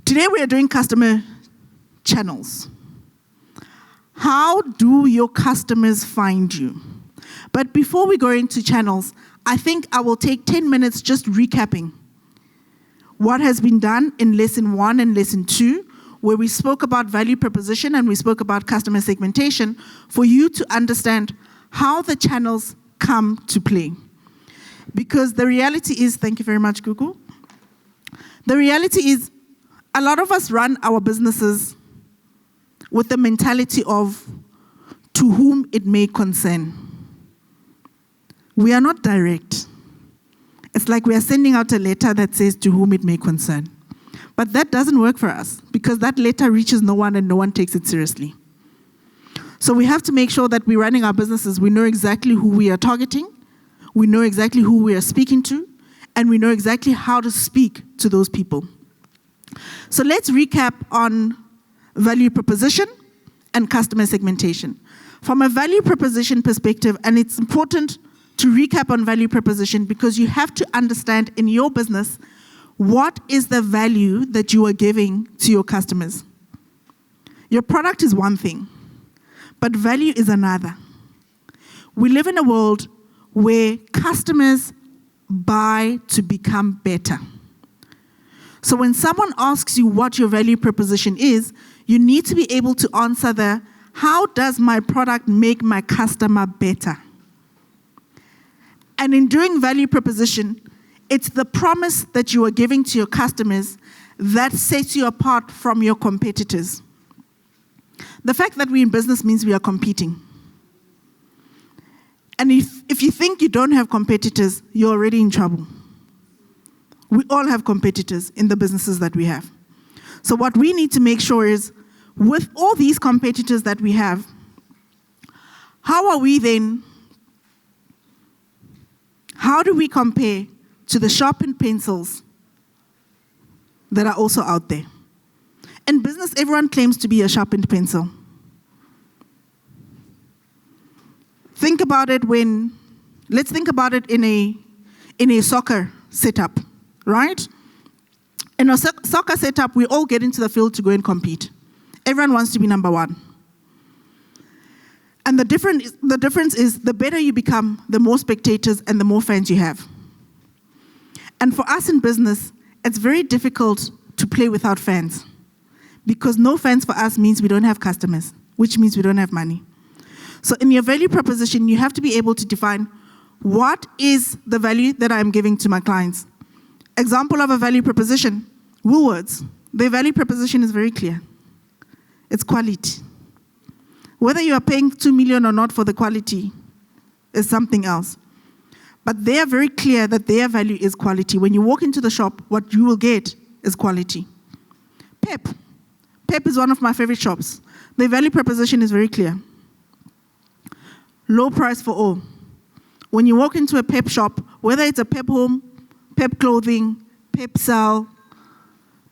Today we are doing customer channels. How do your customers find you? But before we go into channels, I think I will take 10 minutes just recapping what has been done in lesson 1 and lesson 2, where we spoke about value proposition and we spoke about customer segmentation, for you to understand how the channels come to play. Because the reality is, thank you very much, Gugu. The reality is, a lot of us run our businesses with the mentality of to whom it may concern. We are not direct. It's like we are sending out a letter that says to whom it may concern. But that doesn't work for us because that letter reaches no one and no one takes it seriously. So we have to make sure that we're running our businesses, we know exactly who we are targeting, we know exactly who we are speaking to, and we know exactly how to speak to those people. So let's recap on value proposition and customer segmentation. From a value proposition perspective, and it's important to recap on value proposition because you have to understand in your business what is the value that you are giving to your customers. Your product is one thing, but value is another. We live in a world where customers buy to become better. So when someone asks you what your value proposition is, you need to be able to answer the, how does my product make my customer better? And in doing value proposition, it's the promise that you are giving to your customers that sets you apart from your competitors. The fact that we're in business means we are competing. And if you think you don't have competitors, you're already in trouble. We all have competitors in the businesses that we have. So what we need to make sure is, with all these competitors that we have, how do we compare to the sharpened pencils that are also out there? In business, everyone claims to be a sharpened pencil. Let's think about it in a soccer setup, right? In a soccer setup, we all get into the field to go and compete. Everyone wants to be number one. And the difference is the better you become, the more spectators and the more fans you have. And for us in business, it's very difficult to play without fans because no fans for us means we don't have customers, which means we don't have money. So in your value proposition, you have to be able to define what is the value that I'm giving to my clients. Example of a value proposition, Woolworths. Their value proposition is very clear. It's quality. Whether you are paying 2 million or not for the quality is something else. But they are very clear that their value is quality. When you walk into the shop, what you will get is quality. Pep. Pep is one of my favorite shops. Their value proposition is very clear. Low price for all. When you walk into a Pep shop, whether it's a Pep home, Pep clothing, Pep cell,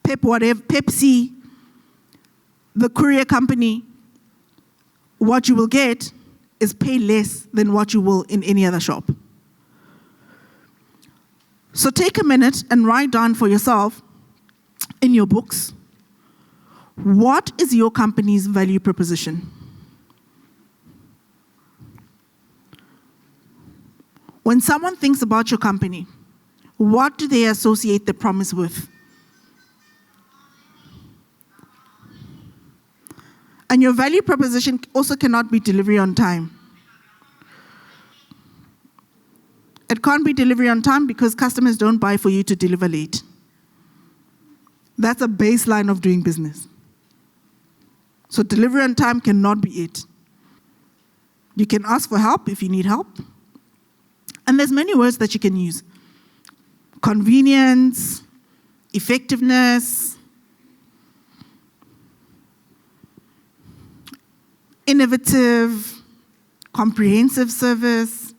Pep whatever, Pepsi, the courier company, what you will get is pay less than what you will in any other shop. So take a minute and write down for yourself in your books, what is your company's value proposition? When someone thinks about your company, what do they associate the promise with? And your value proposition also cannot be delivery on time. It can't be delivery on time because customers don't buy for you to deliver late. That's a baseline of doing business. So delivery on time cannot be it. You can ask for help if you need help. And there's many words that you can use. Convenience, effectiveness, innovative, comprehensive service.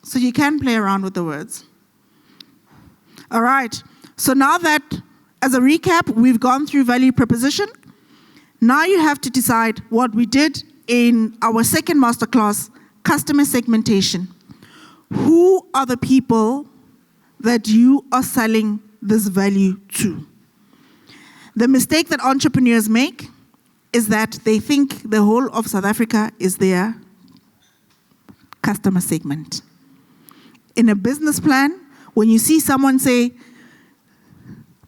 So you can play around with the words. All right, so now that, as a recap, we've gone through value proposition, now you have to decide what we did in our second masterclass, customer segmentation. Who are the people that you are selling this value to? The mistake that entrepreneurs make is that they think the whole of South Africa is their customer segment. In a business plan, when you see someone say,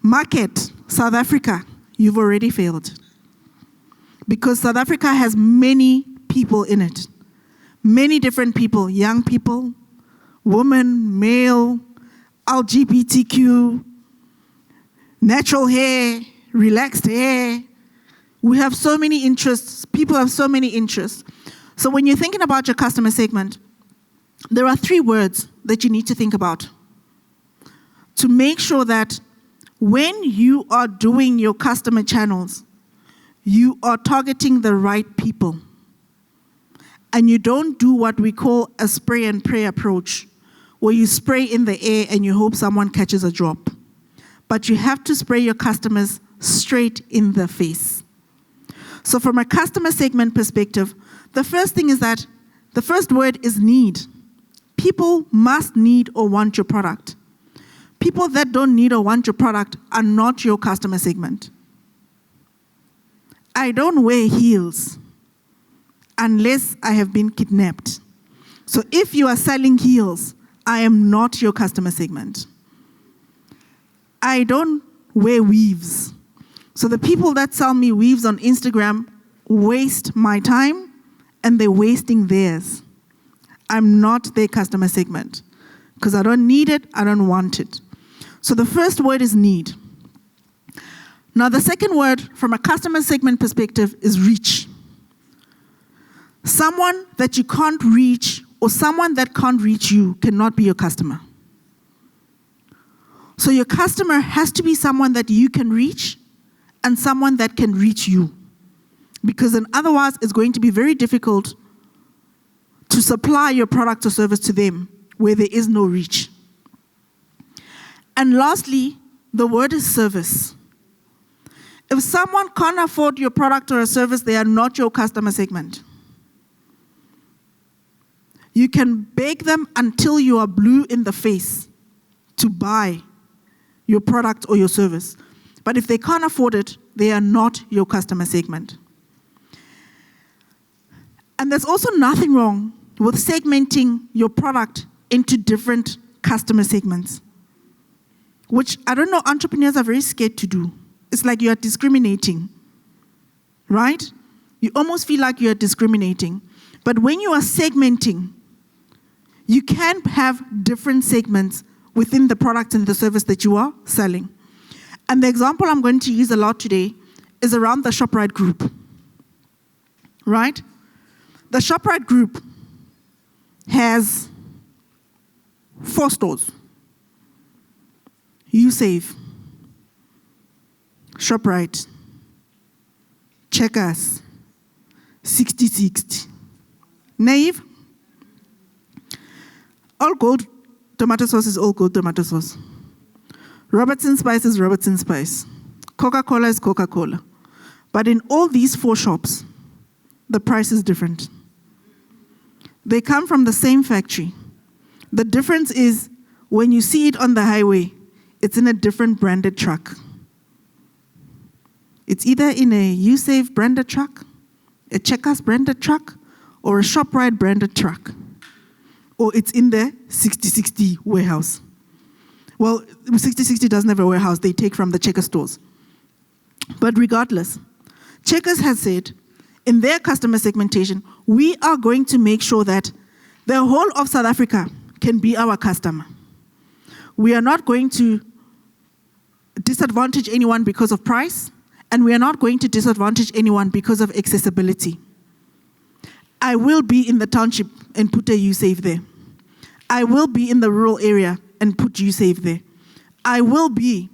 market South Africa, you've already failed. Because South Africa has many people in it. Many different people, young people, women, male, LGBTQ, natural hair, relaxed hair. We have so many interests. People have so many interests. So when you're thinking about your customer segment, there are 3 words that you need to think about to make sure that when you are doing your customer channels, you are targeting the right people. And you don't do what we call a spray and pray approach, where you spray in the air and you hope someone catches a drop. But you have to spray your customers straight in the face. So from a customer segment perspective, the first thing is that the first word is need. People must need or want your product. People that don't need or want your product are not your customer segment. I don't wear heels unless I have been kidnapped. So if you are selling heels, I am not your customer segment. I don't wear weaves. So the people that sell me weaves on Instagram waste my time and they're wasting theirs. I'm not their customer segment because I don't need it, I don't want it. So the first word is need. Now the second word from a customer segment perspective is reach. Someone that you can't reach or someone that can't reach you cannot be your customer. So your customer has to be someone that you can reach and someone that can reach you. Because then otherwise it's going to be very difficult to supply your product or service to them where there is no reach. And lastly, the word is service. If someone can't afford your product or a service, they are not your customer segment. You can beg them until you are blue in the face to buy your product or your service. But if they can't afford it, they are not your customer segment. And there's also nothing wrong with segmenting your product into different customer segments, which I don't know, entrepreneurs are very scared to do. It's like you are discriminating, right? You almost feel like you are discriminating. But when you are segmenting, you can have different segments within the product and the service that you are selling. And the example I'm going to use a lot today is around the ShopRite group, right? The ShopRite group has 4 stores. USave, ShopRite, Checkers, 6060, Naive. All gold tomato sauce is all gold tomato sauce. Robertson Spice is Robertson Spice. Coca-Cola is Coca-Cola. But in all these 4 shops, the price is different. They come from the same factory. The difference is when you see it on the highway, it's in a different branded truck. It's either in a USave branded truck, a Checkers branded truck, or a ShopRite branded truck. Or it's in the 6060 warehouse. Well, 6060 doesn't have a warehouse. They take from the Checkers stores. But regardless, Checkers has said, in their customer segmentation, we are going to make sure that the whole of South Africa can be our customer. We are not going to disadvantage anyone because of price, and we are not going to disadvantage anyone because of accessibility. I will be in the township and put a USave there. I will be in the rural area and put USave there. I will be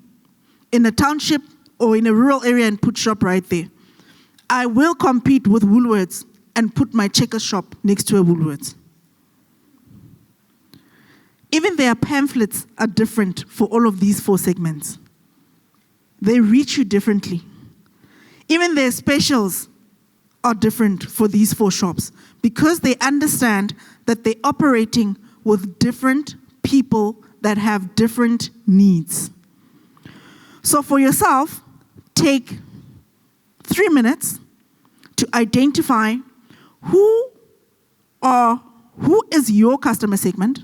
in a township or in a rural area and put ShopRite there. I will compete with Woolworths and put my Checkers shop next to a Woolworths. Even their pamphlets are different for all of these 4 segments. They reach you differently. Even their specials are different for these 4 shops because they understand that they're operating with different people that have different needs. So for yourself, take 3 minutes to identify who is your customer segment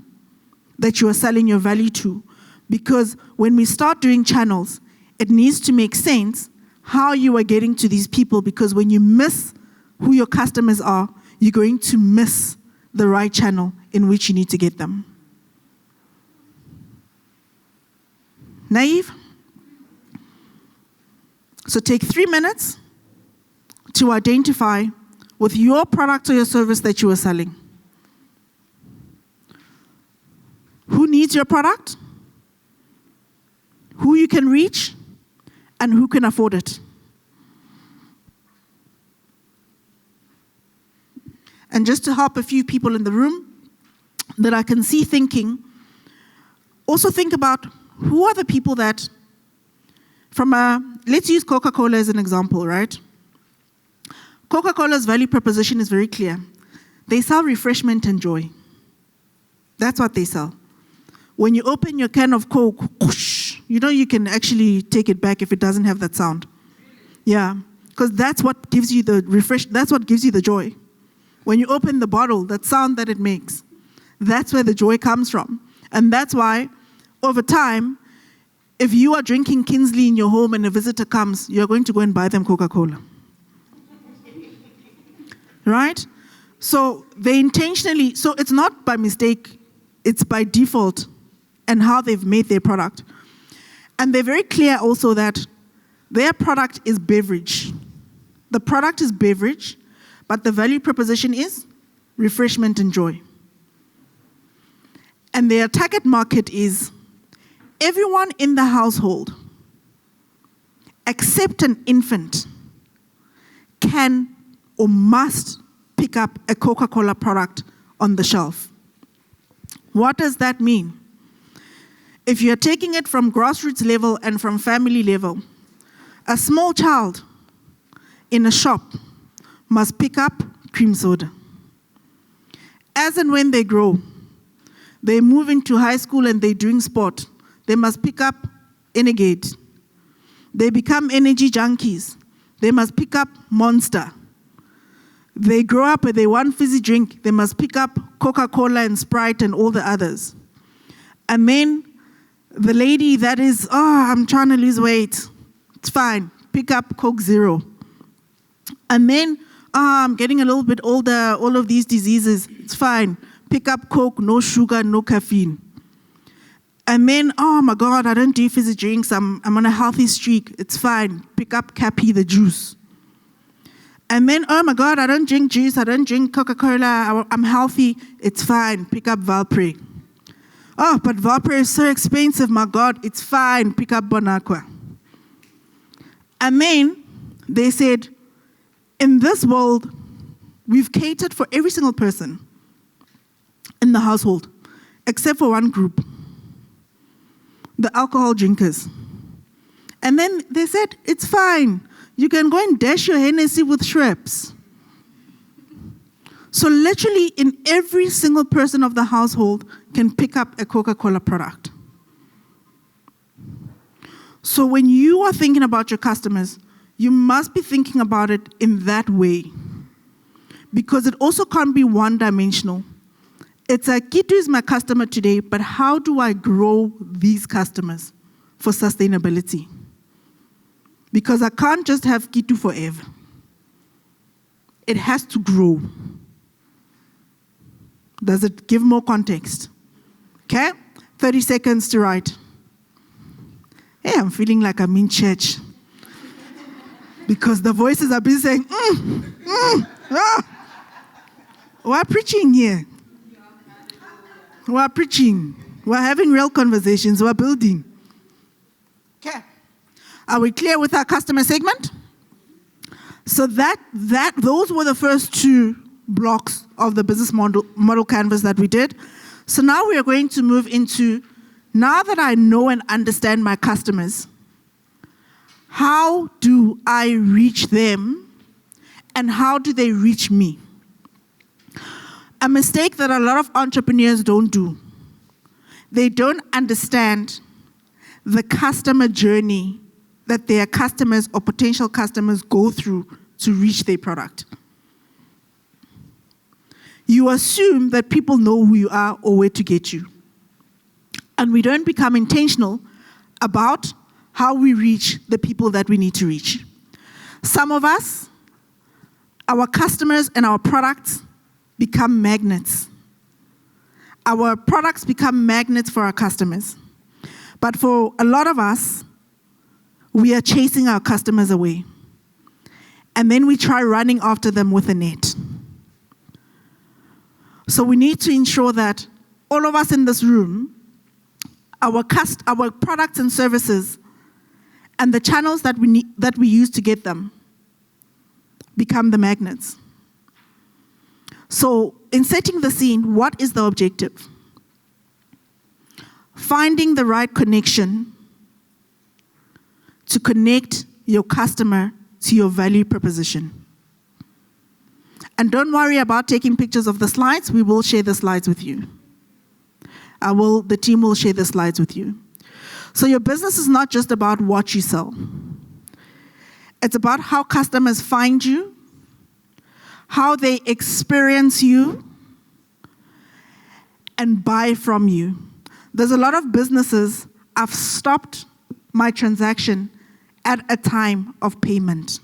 that you are selling your value to. Because when we start doing channels, it needs to make sense how you are getting to these people, because when you miss who your customers are, you're going to miss the right channel in which you need to get them. Naive? So take 3 minutes to identify with your product or your service that you are selling. Who needs your product? Who you can reach? And who can afford it? And just to help a few people in the room that I can see thinking, also think about who are the people that, let's use Coca-Cola as an example, right? Coca-Cola's value proposition is very clear. They sell refreshment and joy. That's what they sell. When you open your can of Coke, whoosh, you can actually take it back if it doesn't have that sound. Yeah, because that's what gives you that's what gives you the joy. When you open the bottle, that sound that it makes, that's where the joy comes from. And that's why, over time, if you are drinking Kinsley in your home and a visitor comes, you're going to go and buy them Coca-Cola. Right? So so it's not by mistake, it's by default and how they've made their product. And they're very clear also that their product is beverage. The product is beverage, but the value proposition is refreshment and joy. And their target market is everyone in the household, except an infant, can or must pick up a Coca-Cola product on the shelf. What does that mean? If you're taking it from grassroots level and from family level, a small child in a shop must pick up cream soda. As and when they grow, they move into high school and they're doing sport, they must pick up Energade. They become energy junkies. They must pick up Monster. They grow up and they want fizzy drink. They must pick up Coca-Cola and Sprite and all the others. And then the lady that is, I'm trying to lose weight. It's fine. Pick up Coke Zero. And then, I'm getting a little bit older, all of these diseases. It's fine. Pick up Coke, no sugar, no caffeine. And then, oh my God, I don't do fizzy drinks. I'm on a healthy streak. It's fine. Pick up Cappy, the juice. And then, oh my God, I don't drink juice. I don't drink Coca-Cola. I'm healthy. It's fine. Pick up Valpre. Oh, but Valpre is so expensive. My God, it's fine. Pick up Bonaqua. And then they said, in this world, we've catered for every single person in the household, except for one group, the alcohol drinkers. And then they said, it's fine. You can go and dash your Hennessy with Schweppes. So literally, in every single person of the household can pick up a Coca-Cola product. So when you are thinking about your customers, you must be thinking about it in that way, because it also can't be one-dimensional. It's like, Kitu is my customer today, but how do I grow these customers for sustainability? Because I can't just have Kitu forever. It has to grow. Does it give more context? Okay, 30 seconds to write. Hey, I'm feeling like I'm in church. Because the voices are busy saying, We're preaching here. We're preaching. We're having real conversations. We're building. Okay. Are we clear with our customer segment? So those were the first two blocks of the business model canvas that we did. So now we are going to move into, now that I know and understand my customers, how do I reach them and how do they reach me? A mistake that a lot of entrepreneurs don't do. They don't understand the customer journey that their customers or potential customers go through to reach their product. You assume that people know who you are or where to get you. And we don't become intentional about how we reach the people that we need to reach. Some of us, our customers and our products become magnets. Our products become magnets for our customers. But for a lot of us, we are chasing our customers away. And then we try running after them with a net. So we need to ensure that all of us in this room, our products and services and the channels that we use to get them become the magnets. So in setting the scene, what is the objective? Finding the right connection to connect your customer to your value proposition. And don't worry about taking pictures of the slides. We will share the slides with you. The team will share the slides with you. So your business is not just about what you sell. It's about how customers find you, how they experience you, and buy from you. There's a lot of businesses, I've stopped my transaction at a time of payment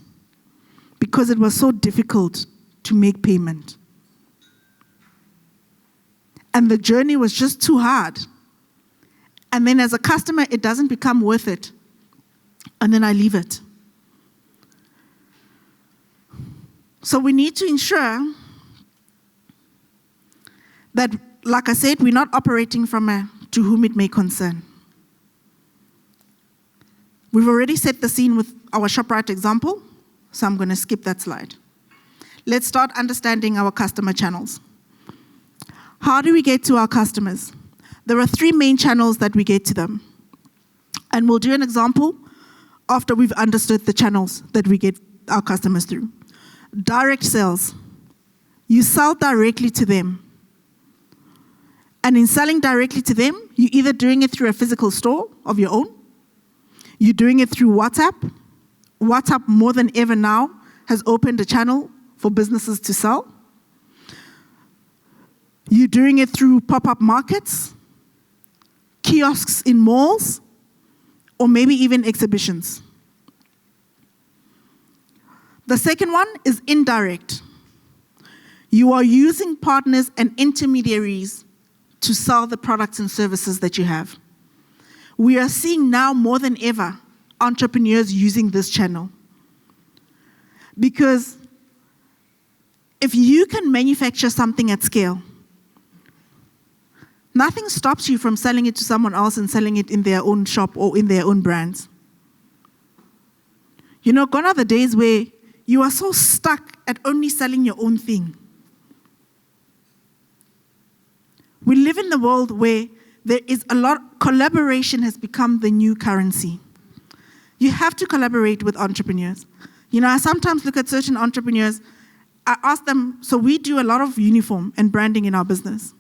because it was so difficult to make payment. And the journey was just too hard. And then as a customer, it doesn't become worth it. And then I leave it. So we need to ensure that, like I said, we're not operating from a to whom it may concern. We've already set the scene with our ShopRite example, so I'm going to skip that slide. Let's start understanding our customer channels. How do we get to our customers? There are 3 main channels that we get to them. And we'll do an example after we've understood the channels that we get our customers through. Direct sales. You sell directly to them. And in selling directly to them, you're either doing it through a physical store of your own, you're doing it through WhatsApp. WhatsApp, more than ever now, has opened a channel for businesses to sell. You're doing it through pop-up markets, kiosks in malls, or maybe even exhibitions. The second one is indirect. You are using partners and intermediaries to sell the products and services that you have. We are seeing now more than ever entrepreneurs using this channel. Because if you can manufacture something at scale, nothing stops you from selling it to someone else and selling it in their own shop or in their own brands. You know, gone are the days where you are so stuck at only selling your own thing. We live in the world where there is a lot, collaboration has become the new currency. You have to collaborate with entrepreneurs. You know, I sometimes look at certain entrepreneurs, I ask them, so we do a lot of uniform and branding in our business.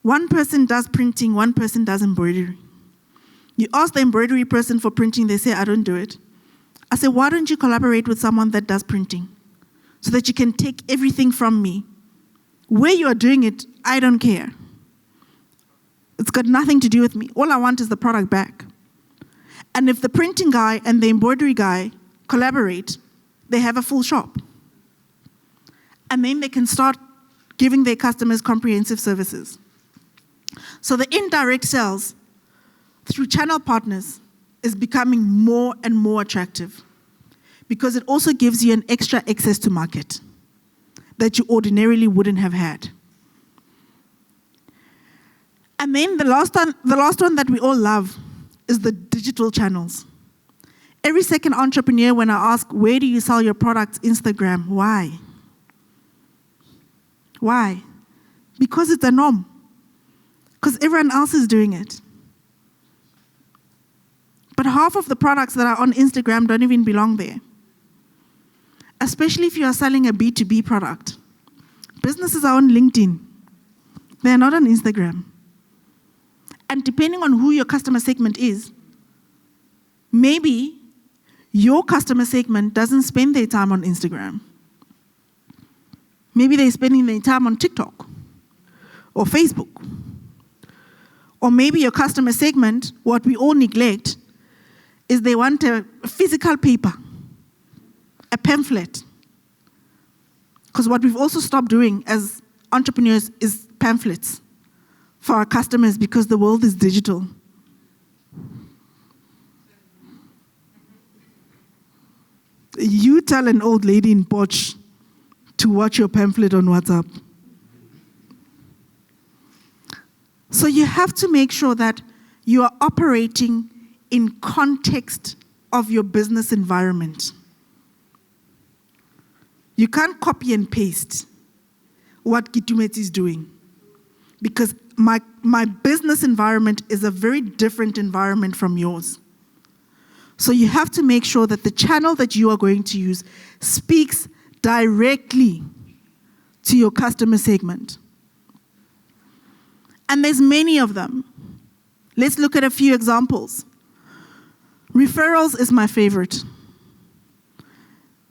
One person does printing, one person does embroidery. You ask the embroidery person for printing, they say, I don't do it. I say, why don't you collaborate with someone that does printing so that you can take everything from me? Where you are doing it, I don't care. It's got nothing to do with me. All I want is the product back. And if the printing guy and the embroidery guy collaborate, they have a full shop. And then they can start giving their customers comprehensive services. So the indirect sales through channel partners is becoming more and more attractive because it also gives you an extra access to market that you ordinarily wouldn't have had. And then the last one that we all love is the digital channels. Every second entrepreneur, when I ask, where do you sell your products? Instagram. Why? Why? Because it's a norm. Because everyone else is doing it. But half of the products that are on Instagram don't even belong there. Especially if you are selling a B2B product. Businesses are on LinkedIn. They're not on Instagram. And depending on who your customer segment is, Maybe your customer segment doesn't spend their time on Instagram. Maybe they're spending their time on TikTok or Facebook. Or maybe your customer segment, what we all neglect, is they want a physical paper, a pamphlet. Because what we've also stopped doing as entrepreneurs is pamphlets for our customers because the world is digital. You tell an old lady in Poch to watch your pamphlet on WhatsApp. So you have to make sure that you are operating in context of your business environment. You can't copy and paste what Gitumet is doing because my business environment is a very different environment from yours. So you have to make sure that the channel that you are going to use speaks directly to your customer segment. And there's many of them. Let's look at a few examples. Referrals is my favorite.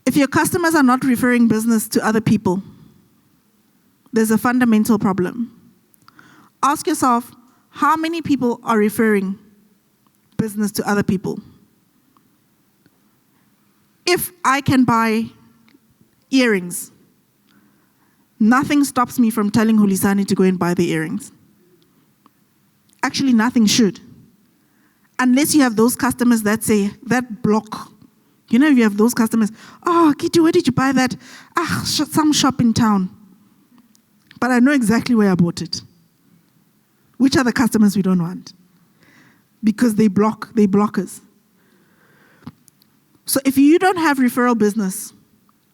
If your customers are not referring business to other people, there's a fundamental problem. Ask yourself, how many people are referring business to other people? If I can buy earrings, nothing stops me from telling Hulisani to go and buy the earrings. Actually, nothing should. Unless you have those customers that say, that block. You know, you have those customers, oh, Kitty, where did you buy that? Some shop in town. But I know exactly where I bought it. Which are the customers we don't want? Because they blockers. So if you don't have referral business,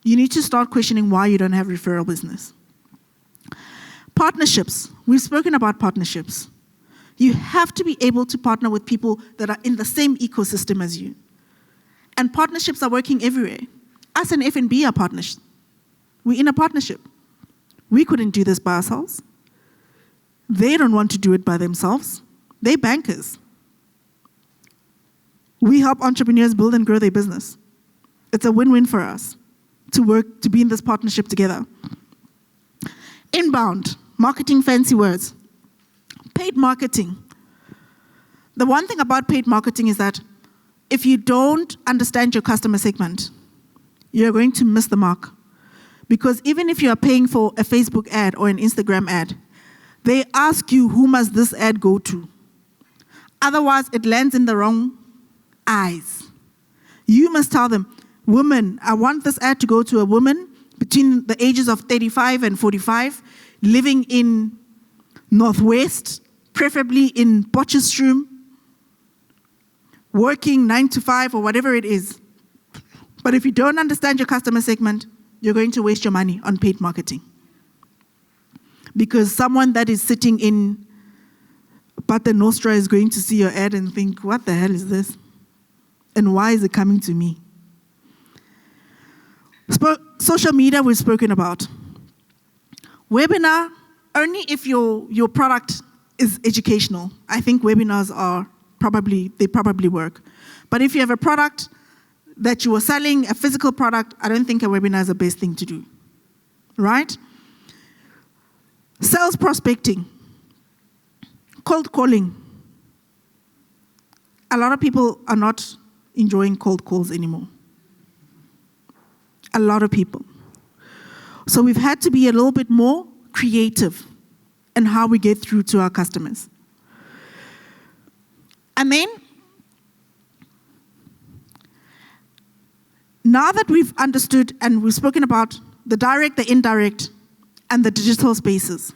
you need to start questioning why you don't have referral business. Partnerships. We've spoken about partnerships. You have to be able to partner with people that are in the same ecosystem as you. And partnerships are working everywhere. Us and F&B are partners. We're in a partnership. We couldn't do this by ourselves. They don't want to do it by themselves. They're bankers. We help entrepreneurs build and grow their business. It's a win-win for us to be in this partnership together. Inbound, marketing fancy words. Paid marketing. The one thing about paid marketing is that if you don't understand your customer segment, you're going to miss the mark. Because even if you are paying for a Facebook ad or an Instagram ad, they ask you, who must this ad go to? Otherwise, it lands in the wrong eyes. You must tell them, woman, I want this ad to go to a woman between the ages of 35 and 45, living in Northwest, preferably in Potchefstroom, working 9 to 5 or whatever it is. But if you don't understand your customer segment, you're going to waste your money on paid marketing. Because someone that is sitting in Pater Nostra is going to see your ad and think, what the hell is this? And why is it coming to me? Social media we've spoken about. Webinar, only if your product is educational. I think webinars probably work. But if you have a product that you are selling, a physical product, I don't think a webinar is the best thing to do, right? Sales prospecting, cold calling. A lot of people are not enjoying cold calls anymore. A lot of people. So we've had to be a little bit more creative in how we get through to our customers. And then, now that we've understood and we've spoken about the direct, the indirect, and the digital spaces,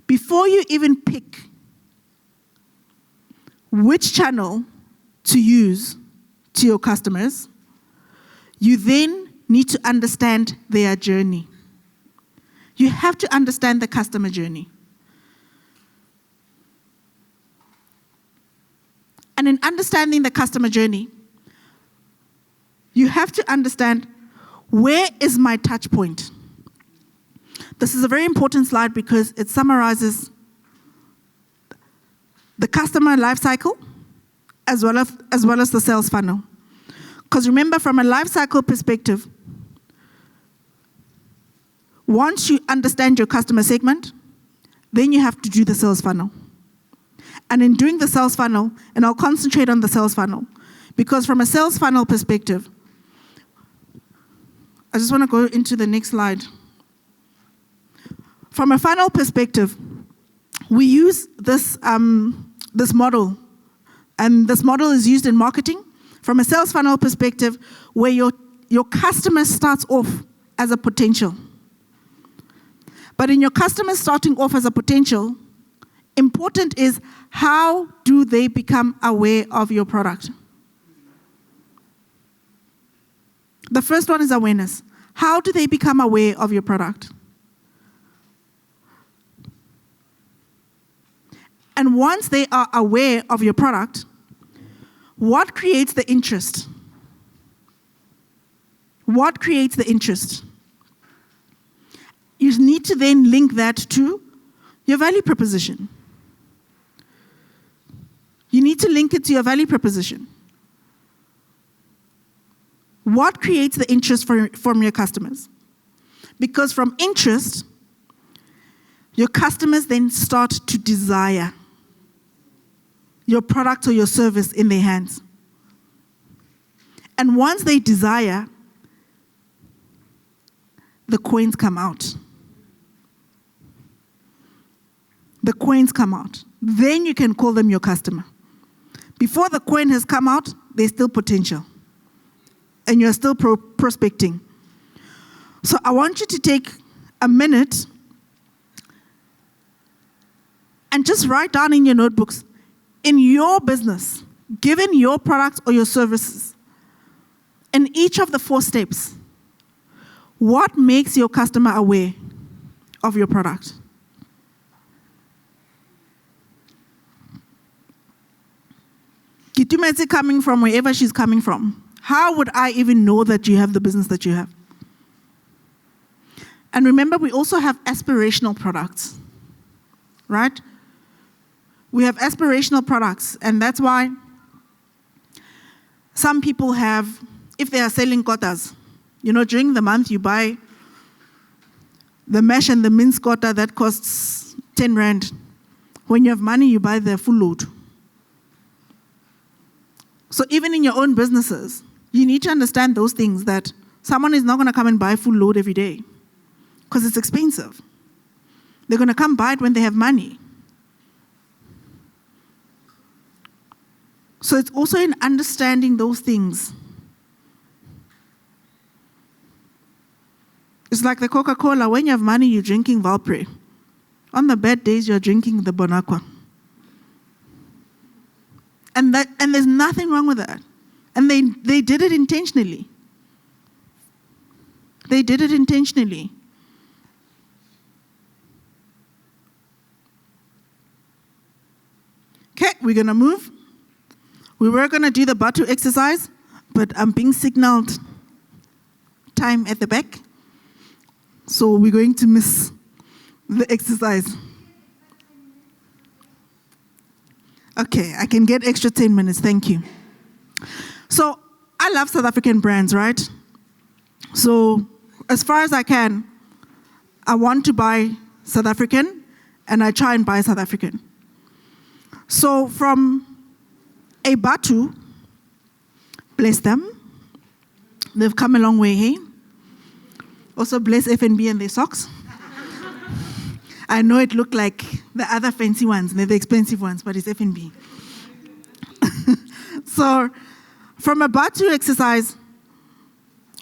before you even pick which channel to use to your customers, you then need to understand their journey. You have to understand the customer journey. And in understanding the customer journey, you have to understand, where is my touch point? This is a very important slide because it summarizes the customer life cycle, as well as the sales funnel. Because remember, from a life cycle perspective, once you understand your customer segment, then you have to do the sales funnel. And in doing the sales funnel, and I'll concentrate on the sales funnel, because from a sales funnel perspective, I just want to go into the next slide. From a funnel perspective, we use this model, and this model is used in marketing. From a sales funnel perspective, where your customer starts off as a potential. But in your customer starting off as a potential, important is how do they become aware of your product? The first one is awareness. How do they become aware of your product? And once they are aware of your product, what creates the interest? What creates the interest? You need to then link that to your value proposition. You need to link it to your value proposition. What creates the interest from your customers? Because from interest, your customers then start to desire your product or your service in their hands. And once they desire, the coins come out. The coins come out. Then you can call them your customer. Before the coin has come out, there's still potential. And you're still prospecting. So I want you to take a minute and just write down in your notebooks, in your business, given your products or your services, in each of the 4 steps, what makes your customer aware of your product? Kitumetse coming from wherever she's coming from. How would I even know that you have the business that you have? And remember, we also have aspirational products, right? We have aspirational products, and that's why some people have, if they are selling kotas, during the month you buy the mash and the mince kota that costs 10 rand. When you have money, you buy the full load. So even in your own businesses, you need to understand those things, that someone is not going to come and buy full load every day because it's expensive. They're going to come buy it when they have money. So it's also in understanding those things. It's like the Coca-Cola. When you have money, you're drinking Valpre. On the bad days, you're drinking the Bonaqua. And there's nothing wrong with that. And they did it intentionally. They did it intentionally. Okay, we're going to move. We were going to do the Batu exercise, but I'm being signaled time at the back. So we're going to miss the exercise. Okay, I can get extra 10 minutes, thank you. So I love South African brands, right? So as far as I can, I want to buy South African, and I try and buy South African. So from a Batu, bless them. They've come a long way, hey? Also bless FNB and their socks. I know it looked like the other fancy ones, they're the expensive ones, but it's FNB. So from a Batu exercise,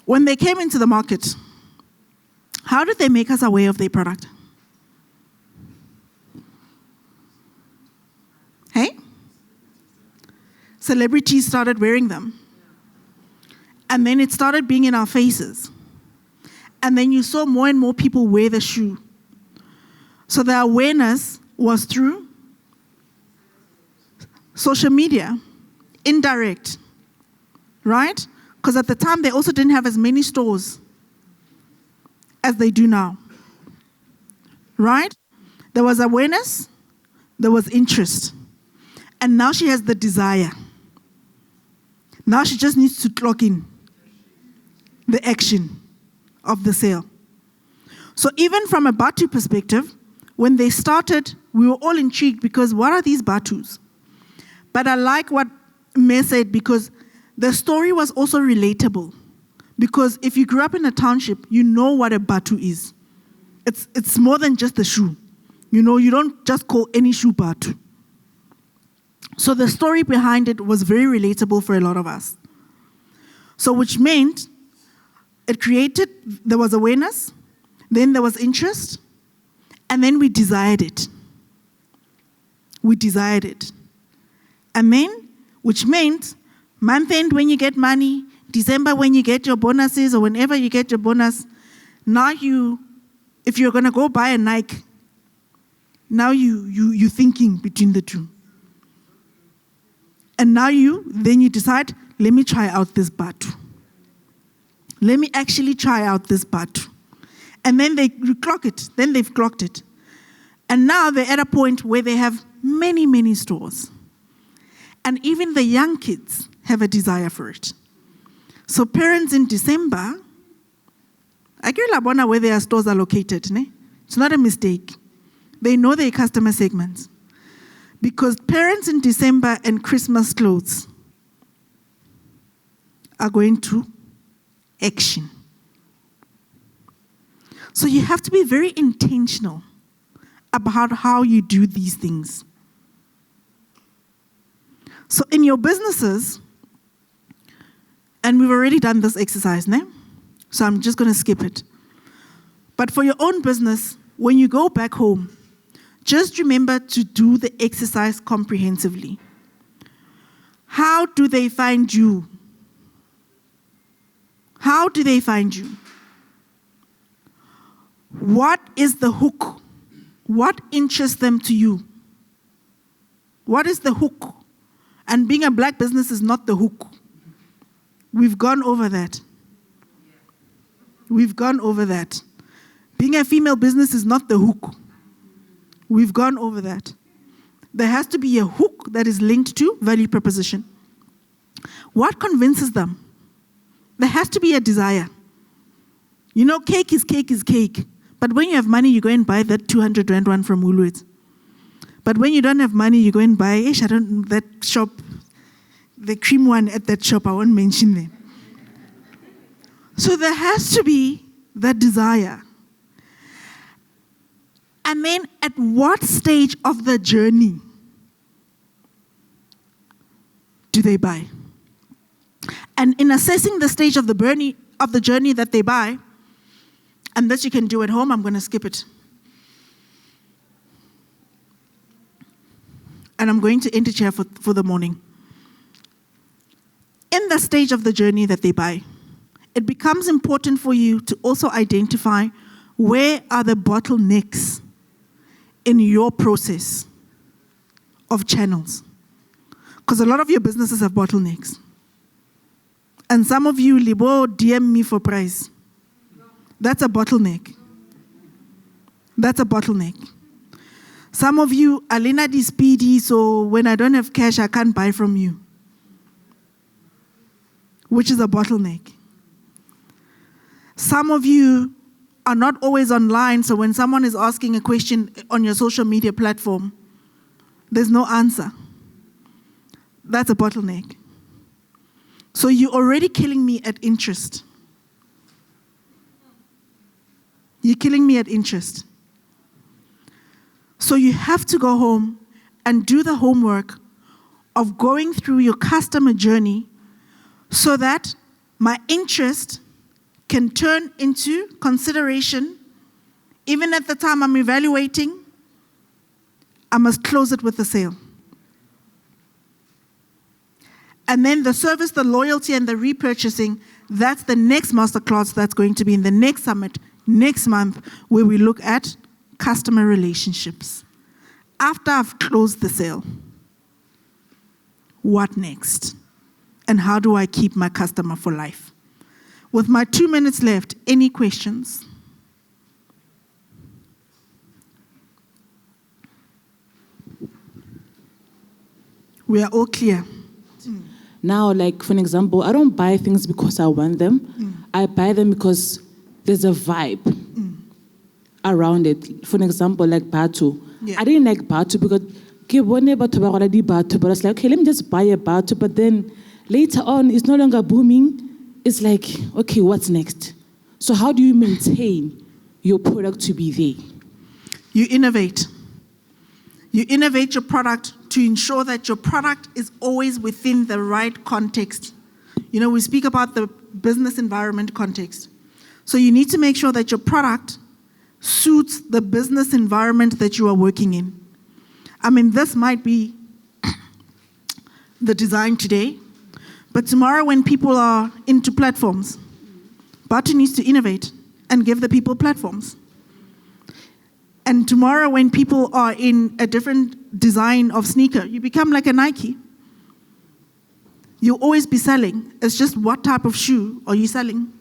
when they came into the market, how did they make us aware of their product? Hey? Celebrities started wearing them. And then it started being in our faces. And then you saw more and more people wear the shoe. So the awareness was through social media, indirect, right? Because at the time, they also didn't have as many stores as they do now, right? There was awareness, there was interest. And now she has the desire. Now she just needs to clock in the action of the sale. So even from a Batu perspective, when they started, we were all intrigued because what are these Batus? But I like what May said because the story was also relatable. Because if you grew up in a township, you know what a Batu is. It's more than just a shoe. You know, you don't just call any shoe Batu. So the story behind it was very relatable for a lot of us. So which meant there was awareness, then there was interest, and then we desired it. We desired it. And then, which meant month end when you get money, December when you get your bonuses or whenever you get your bonus, now if you're going to go buy a Nike, now you're thinking between the two. And now then you decide, let me try out this Batu. Let me actually try out this Batu. And then they clock it. Then they've clocked it. And now they're at a point where they have many, many stores. And even the young kids have a desire for it. So parents in December, I can labona where their stores are located. Ne? It's not a mistake. They know their customer segments. Because parents in December and Christmas clothes are going to action. So you have to be very intentional about how you do these things. So in your businesses, and we've already done this exercise, ne? So I'm just going to skip it. But for your own business, when you go back home, just remember to do the exercise comprehensively. How do they find you? How do they find you? What is the hook? What interests them to you? What is the hook? And being a black business is not the hook. We've gone over that. We've gone over that. Being a female business is not the hook. We've gone over that. There has to be a hook that is linked to value proposition. What convinces them? There has to be a desire. You know, cake is cake is cake. But when you have money, you go and buy that 200 Rand one from Woolworths. But when you don't have money, you go and buy, that shop, the cream one at that shop, I won't mention them. So there has to be that desire. And then at what stage of the journey do they buy? And in assessing the stage of the journey that they buy, and this you can do at home, I'm going to skip it. And I'm going to end it here for the morning. In the stage of the journey that they buy, it becomes important for you to also identify where are the bottlenecks in your process of channels. Because a lot of your businesses have bottlenecks. And some of you, Libo, DM me for price. That's a bottleneck. That's a bottleneck. Some of you, Alina is speedy, so when I don't have cash, I can't buy from you. Which is a bottleneck. Some of you are not always online, so when someone is asking a question on your social media platform, there's no answer. That's a bottleneck. So you're already killing me at interest. You're killing me at interest. So you have to go home and do the homework of going through your customer journey so that my interest can turn into consideration. Even at the time I'm evaluating, I must close it with a sale. And then the service, the loyalty, and the repurchasing, that's the next masterclass that's going to be in the next summit next month, where we look at customer relationships. After I've closed the sale, what next? And how do I keep my customer for life? With my 2 minutes left, any questions? We are all clear. Now, like, for an example, I don't buy things because I want them. I buy them because there's a vibe around it. For an example, like Batu. Yeah. I didn't like Batu because but I was like, okay, let me just buy a Batu. But then later on, it's no longer booming. It's like, okay, what's next? So how do you maintain your product to be there? You innovate. You innovate your product to ensure that your product is always within the right context. You know, we speak about the business environment context. So you need to make sure that your product suits the business environment that you are working in. I mean, this might be the design today, but tomorrow when people are into platforms, Batu needs to innovate and give the people platforms. And tomorrow when people are in a different design of sneaker, you become like a Nike. You'll always be selling. It's just what type of shoe are you selling?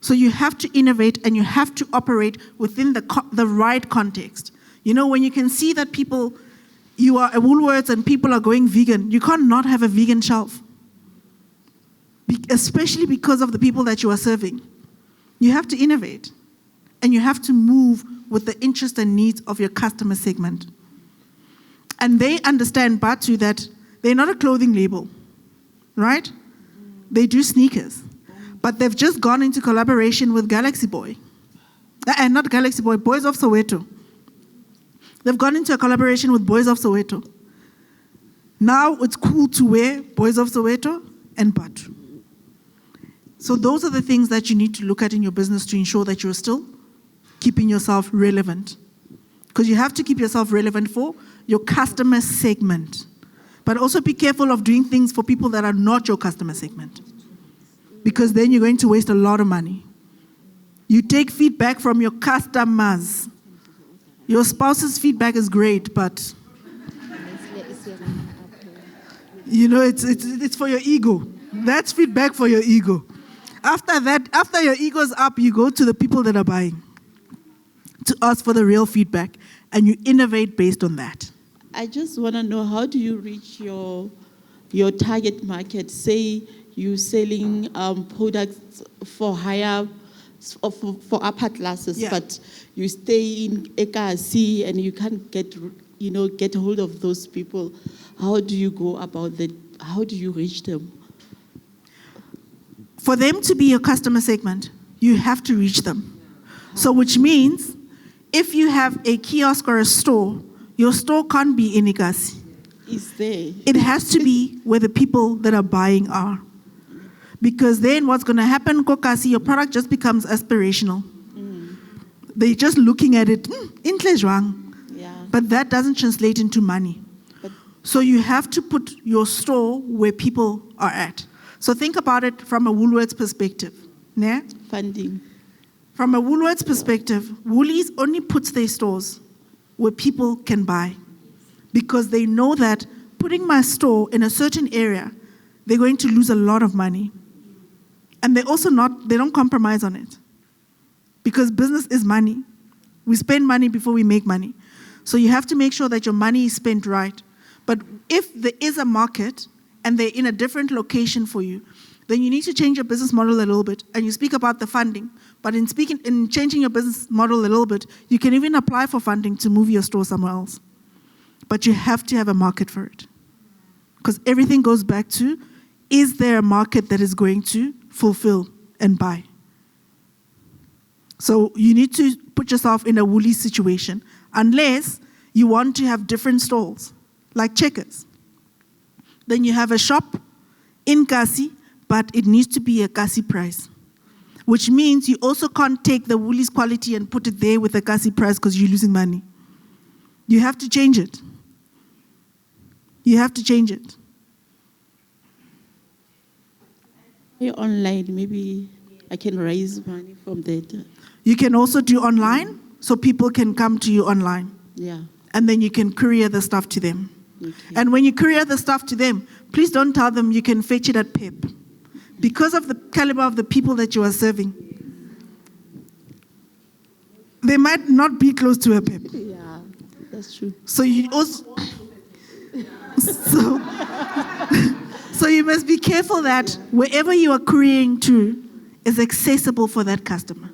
So you have to innovate and you have to operate within the right context. You know, when you can see that people, you are a Woolworths and people are going vegan, you can't not have a vegan shelf. Especially because of the people that you are serving. You have to innovate. And you have to move with the interest and needs of your customer segment. And they understand, Batu, that they're not a clothing label, right? They do sneakers. But they've just gone into collaboration with Galaxy Boy. And not Galaxy Boy, Boys of Soweto. They've gone into a collaboration with Boys of Soweto. Now it's cool to wear Boys of Soweto and Batu. So those are the things that you need to look at in your business to ensure that you're still keeping yourself relevant. Because you have to keep yourself relevant for your customer segment. But also be careful of doing things for people that are not your customer segment. Because then you're going to waste a lot of money. You take feedback from your customers. Your spouse's feedback is great, but you know, it's for your ego. That's feedback for your ego. After that, after your ego's up, you go to the people that are buying to ask for the real feedback, and you innovate based on that. I just want to know, how do you reach your target market? Say you're selling products for higher, for upper classes, Yeah. but you stay in Ekasi and you can't get hold of those people. How do you go about that? How do you reach them? For them to be your customer segment, you have to reach them. So which means, if you have a kiosk or a store, your store can't be in Ikasi. Is there? It has to be where the people that are buying are. Because then what's going to happen, Kokasi, your product just becomes aspirational. They're just looking at it, intle jwang. Yeah. But that doesn't translate into money. So you have to put your store where people are at. So think about it from a Woolworths perspective. Yeah? Funding. From a Woolworths perspective, Woolies only puts their stores where people can buy. Because they know that putting my store in a certain area, they're going to lose a lot of money. And they don't compromise on it. Because business is money. We spend money before we make money. So you have to make sure that your money is spent right. But if there is a market and they're in a different location for you, then you need to change your business model a little bit. And you speak about the funding. But in changing your business model a little bit, you can even apply for funding to move your store somewhere else. But you have to have a market for it. Because everything goes back to, is there a market that is going to fulfill and buy? So you need to put yourself in a Woolly situation, unless you want to have different stalls, like Checkers. Then you have a shop in Kasi, but it needs to be a Kasi price. Which means you also can't take the Woolies quality and put it there with a Kasi price because you're losing money. You have to change it. You have to change it. Online, maybe I can raise money from that. You can also do online, so people can come to you online. Yeah. And then you can courier the stuff to them. Okay. And when you courier the stuff to them, please don't tell them you can fetch it at Pep. Because of the caliber of the people that you are serving, they might not be close to a Pep. Yeah, that's true. So you also, So you must be careful that wherever you are couriering to is accessible for that customer.